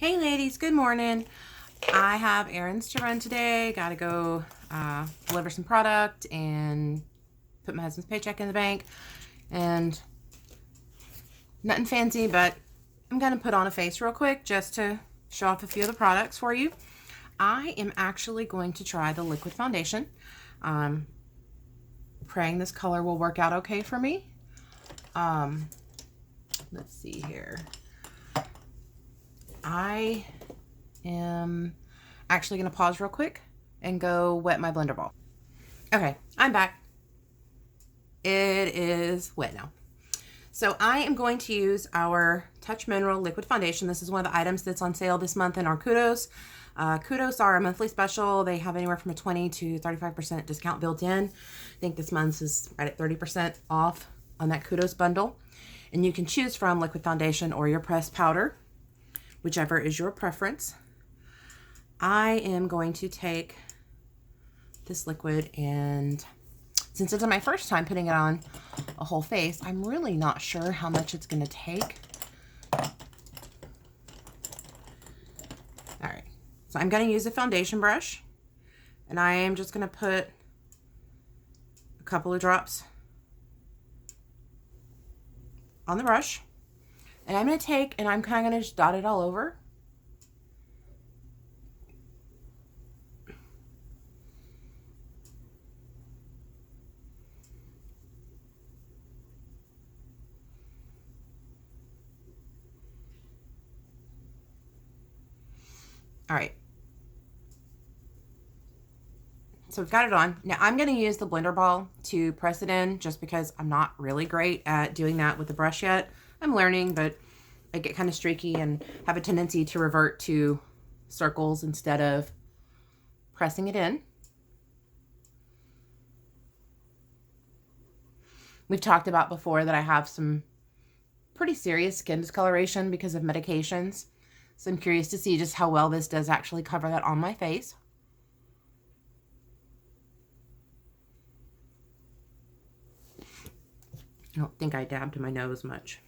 Hey ladies, good morning. I have errands to run today. Gotta go deliver some product and put my husband's paycheck in the bank. And nothing fancy, but I'm gonna put on a face real quick just to show off a few of the products for you. I am actually going to try the liquid foundation. Praying this color will work out okay for me. Let's see here. I am actually going to pause real quick and go wet my blender ball. Okay, I'm back. It is wet now. So I am going to use our Touch Mineral Liquid Foundation. This is one of the items that's on sale this month in our Kudos. Kudos are a monthly special. They have anywhere from a 20 to 35% discount built in. I think this month's is right at 30% off on that Kudos bundle. And you can choose from liquid foundation or your pressed powder, whichever is your preference. I am going to take this liquid, and since it's my first time putting it on a whole face, I'm really not sure how much it's going to take. All right, so I'm going to use a foundation brush, and I am just going to put a couple of drops on the brush, and I'm going to take, and I'm kind of going to just dot it all over. All right. So we've got it on. Now I'm going to use the blender ball to press it in just because I'm not really great at doing that with the brush yet. I'm learning, but I get kind of streaky and have a tendency to revert to circles instead of pressing it in. We've talked about before that I have some pretty serious skin discoloration because of medications. So I'm curious to see just how well this does actually cover that on my face. I don't think I dabbed my nose much.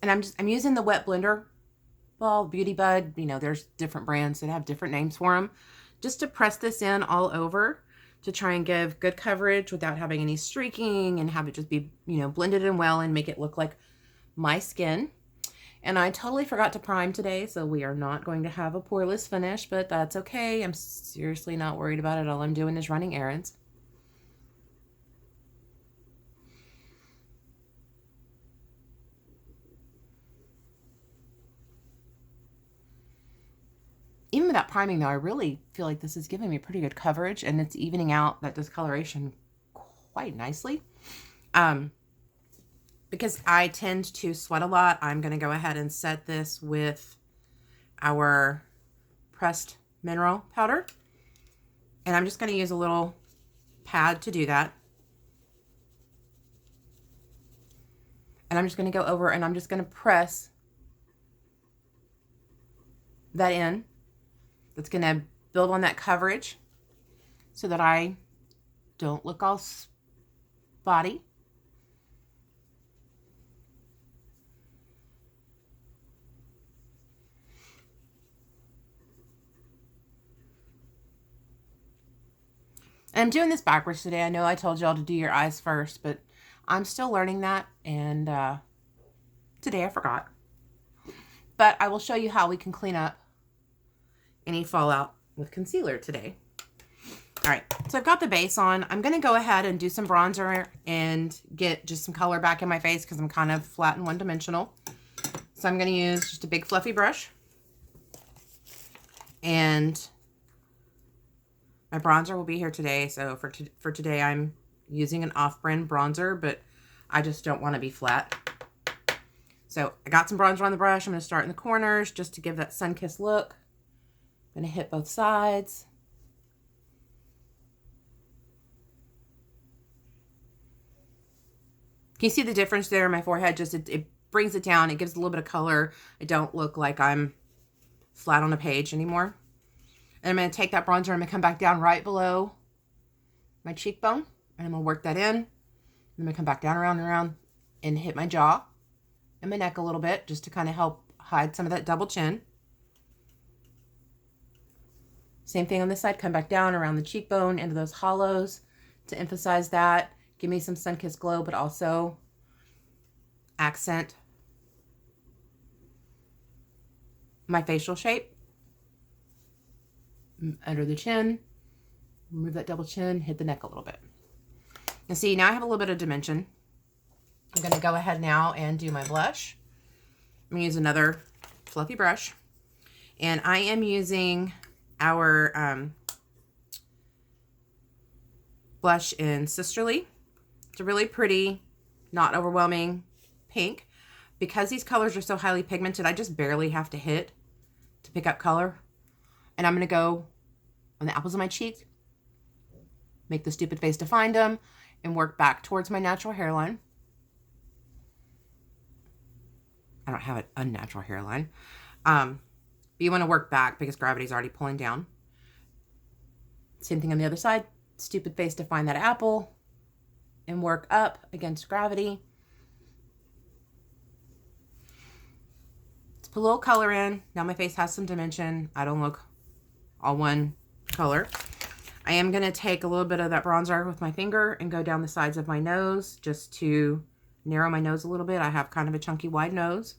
And I'm using the wet blender ball, Beauty Bud. You know, there's different brands that have different names for them. Just to press this in all over to try and give good coverage without having any streaking, and have it just be, you know, blended in well and make it look like my skin. And I totally forgot to prime today, so we are not going to have a poreless finish, but that's okay. I'm seriously not worried about it. All I'm doing is running errands. Even without priming though, I really feel like this is giving me pretty good coverage, and it's evening out that discoloration quite nicely. Because I tend to sweat a lot, I'm going to go ahead and set this with our pressed mineral powder. And I'm just going to use a little pad to do that. And I'm just going to go over and I'm just going to press that in. That's going to build on that coverage so that I don't look all spotty. And I'm doing this backwards today. I know I told y'all to do your eyes first, but I'm still learning that, and today I forgot. But I will show you how we can clean up any fallout with concealer today. All right, so I've got the base on. I'm going to go ahead and do some bronzer and get just some color back in my face because I'm kind of flat and one-dimensional. So I'm going to use just a big fluffy brush. And my bronzer will be here today. So for today, I'm using an off-brand bronzer, but I just don't want to be flat. So I got some bronzer on the brush. I'm going to start in the corners just to give that sun-kissed look. I'm going to hit both sides. Can you see the difference there in my forehead? Just it brings it down. It gives a little bit of color. I don't look like I'm flat on a page anymore. And I'm going to take that bronzer and I'm going to come back down right below my cheekbone. And I'm going to work that in. I'm going to come back down around and around and hit my jaw and my neck a little bit just to kind of help hide some of that double chin. Same thing on this side. Come back down around the cheekbone into those hollows to emphasize that. Give me some sun-kissed glow, but also accent my facial shape. Under the chin. Remove that double chin. Hit the neck a little bit. And see, now I have a little bit of dimension. I'm going to go ahead now and do my blush. I'm going to use another fluffy brush. And I am using our blush in Sisterly. It's a really pretty, not overwhelming pink. Because these colors are so highly pigmented, I just barely have to hit to pick up color. And I'm going to go on the apples of my cheek, make the stupid face to find them, and work back towards my natural hairline. I don't have an unnatural hairline. But you want to work back because gravity's already pulling down. Same thing on the other side. Stupid face to find that apple and work up against gravity. Let's put a little color in. Now my face has some dimension. I don't look all one color. I am going to take a little bit of that bronzer with my finger and go down the sides of my nose just to narrow my nose a little bit. I have kind of a chunky wide nose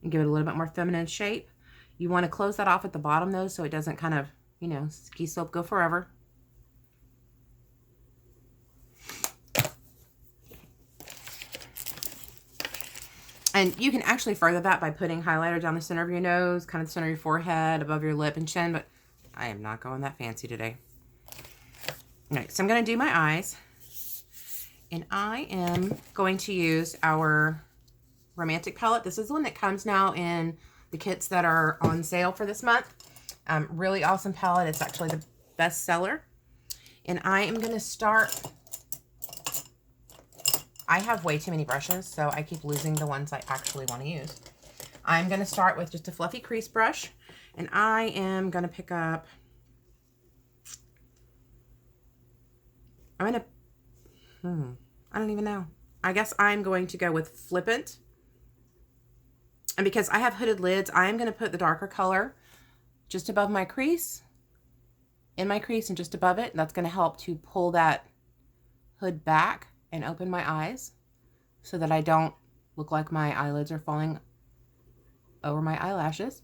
and give it a little bit more feminine shape. You want to close that off at the bottom though so it doesn't kind of, you know, ski slope go forever. And you can actually further that by putting highlighter down the center of your nose, kind of the center of your forehead, above your lip and chin, but I am not going that fancy today. All right, so I'm going to do my eyes. And I am going to use our Romantic palette. This is the one that comes now in the kits that are on sale for this month. Really awesome palette. It's actually the best seller. And I am going to start... I have way too many brushes, so I keep losing the ones I actually want to use. I'm going to start with just a fluffy crease brush. And I am going to pick up... I don't even know. I guess I'm going to go with Flippant. And because I have hooded lids, I'm going to put the darker color just above my crease, in my crease and just above it. And that's going to help to pull that hood back and open my eyes so that I don't look like my eyelids are falling over my eyelashes.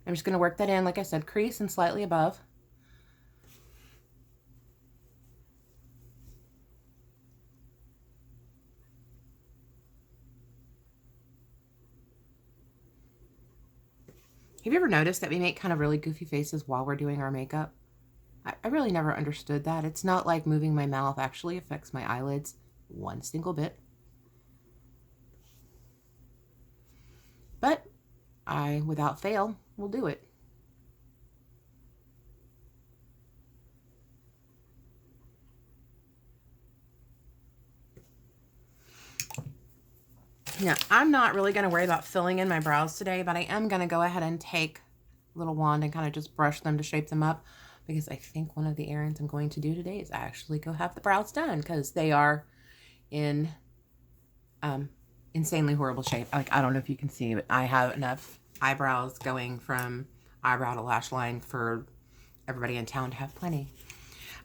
I'm just going to work that in, like I said, crease and slightly above. Have you ever noticed that we make kind of really goofy faces while we're doing our makeup? I really never understood that. It's not like moving my mouth actually affects my eyelids one single bit. But I, without fail, will do it. Now, I'm not really going to worry about filling in my brows today, but I am going to go ahead and take a little wand and kind of just brush them to shape them up, because I think one of the errands I'm going to do today is actually go have the brows done, because they are in insanely horrible shape. Like, I don't know if you can see, but I have enough eyebrows going from eyebrow to lash line for everybody in town to have plenty.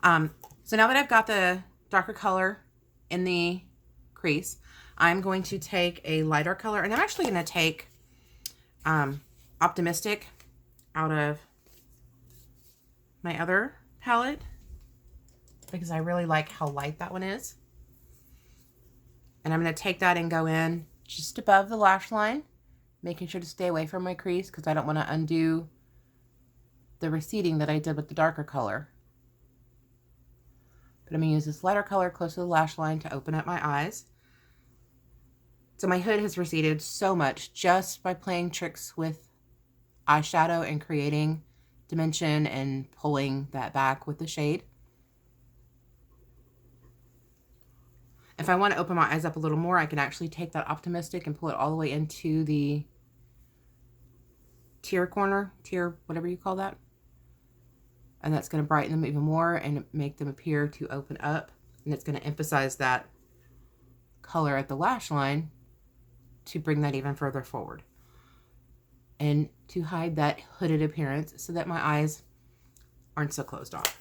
So now that I've got the darker color in the crease, I'm going to take a lighter color, and I'm actually going to take Optimistic out of my other palette because I really like how light that one is. And I'm going to take that and go in just above the lash line, making sure to stay away from my crease because I don't want to undo the receding that I did with the darker color. But I'm going to use this lighter color close to the lash line to open up my eyes. So my hood has receded so much just by playing tricks with eyeshadow and creating dimension and pulling that back with the shade. If I want to open my eyes up a little more, I can actually take that Optimistic and pull it all the way into the tear corner, whatever you call that. And that's going to brighten them even more and make them appear to open up. And it's going to emphasize that color at the lash line to bring that even further forward. And to hide that hooded appearance so that my eyes aren't so closed off.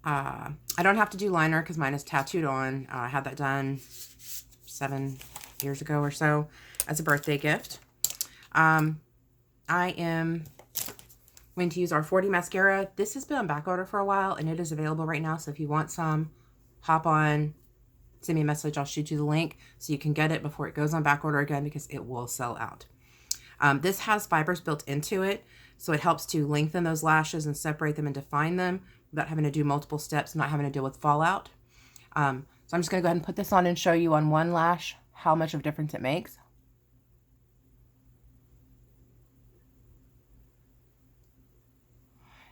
I don't have to do liner because mine is tattooed on. I had that done 7 years ago or so as a birthday gift. I am going to use our 40 mascara. This has been on back order for a while and it is available right now. So if you want some, hop on, send me a message. I'll shoot you the link so you can get it before it goes on back order again because it will sell out. This has fibers built into it, so it helps to lengthen those lashes and separate them and define them without having to do multiple steps, not having to deal with fallout. So I'm just going to go ahead and put this on and show you on one lash how much of a difference it makes.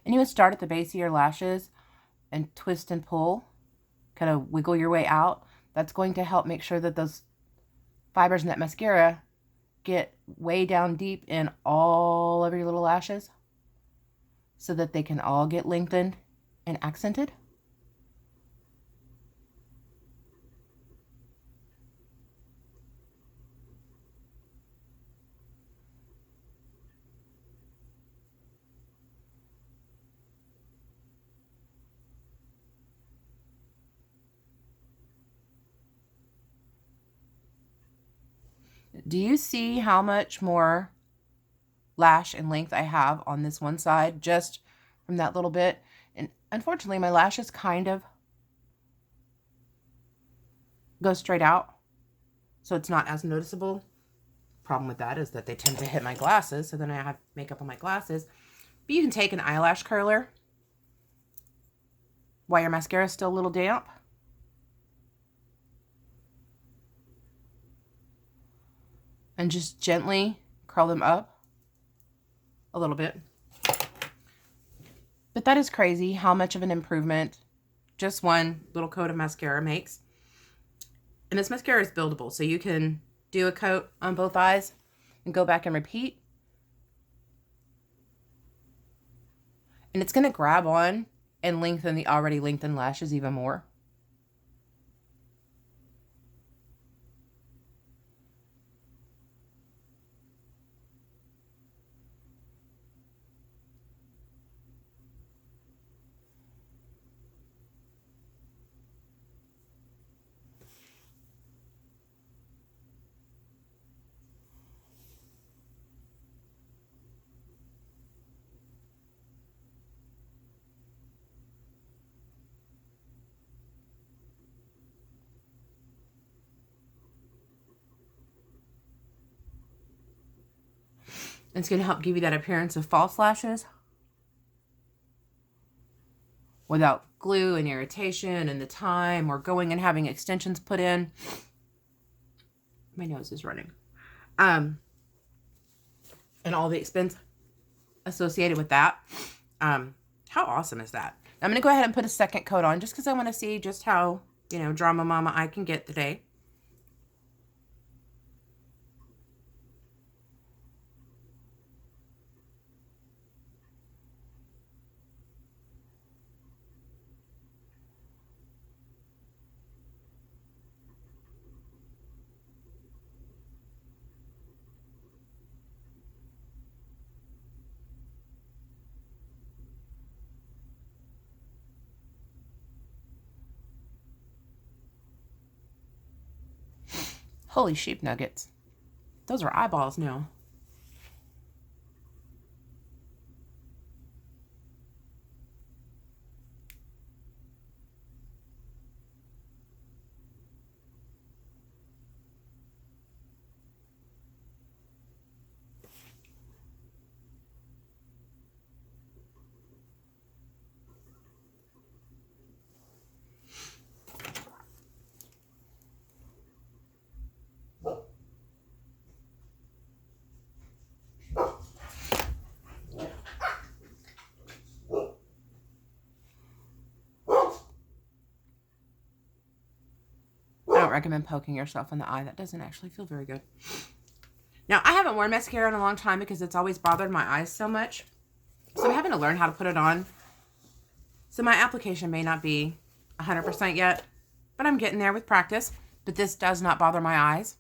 And you would start at the base of your lashes and twist and pull, kind of wiggle your way out. That's going to help make sure that those fibers in that mascara get way down deep in all of your little lashes so that they can all get lengthened and accented. Do you see how much more lash and length I have on this one side just from that little bit? And unfortunately, my lashes kind of go straight out, so it's not as noticeable. Problem with that is that they tend to hit my glasses, so then I have makeup on my glasses. But you can take an eyelash curler while your mascara is still a little damp. And just gently curl them up a little bit. But that is crazy how much of an improvement just one little coat of mascara makes. And this mascara is buildable, so you can do a coat on both eyes and go back and repeat. And it's going to grab on and lengthen the already lengthened lashes even more. It's going to help give you that appearance of false lashes without glue and irritation and the time or going and having extensions put in. My nose is running. And all the expense associated with that. How awesome is that? I'm going to go ahead and put a second coat on just because I want to see just how, drama mama I can get today. Holy sheep nuggets. Those are eyeballs now. I don't recommend poking yourself in the eye. That doesn't actually feel very good. Now, I haven't worn mascara in a long time because it's always bothered my eyes so much. So I'm having to learn how to put it on. So my application may not be 100% yet, but I'm getting there with practice. But this does not bother my eyes,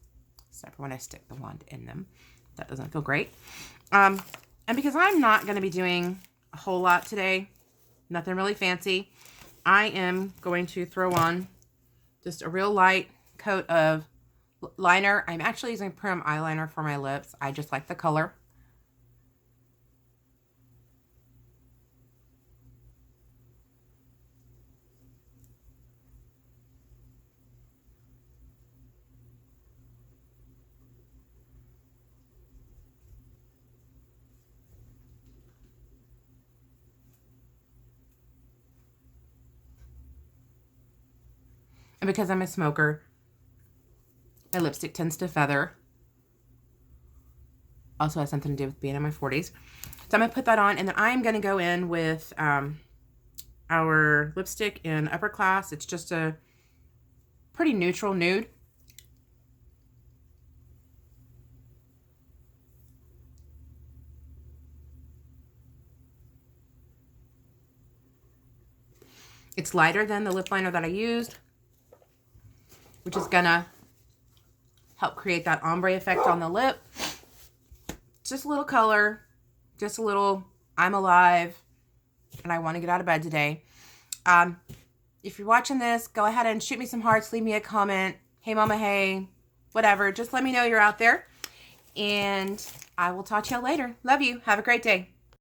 except for when I stick the wand in them. That doesn't feel great. And because I'm not going to be doing a whole lot today, nothing really fancy, I am going to throw on just a real light coat of liner. I'm actually using Prim eyeliner for my lips. I just like the color. And because I'm a smoker, my lipstick tends to feather. Also has something to do with being in my 40s. So I'm going to put that on, and then I'm going to go in with our lipstick in Upper Class. It's just a pretty neutral nude. It's lighter than the lip liner that I used, which is gonna help create that ombre effect on the lip. Just a little color, just a little, I'm alive, and I want to get out of bed today. If you're watching this, go ahead and shoot me some hearts, leave me a comment. Hey mama, hey, whatever. Just let me know you're out there, and I will talk to you later. Love you. Have a great day.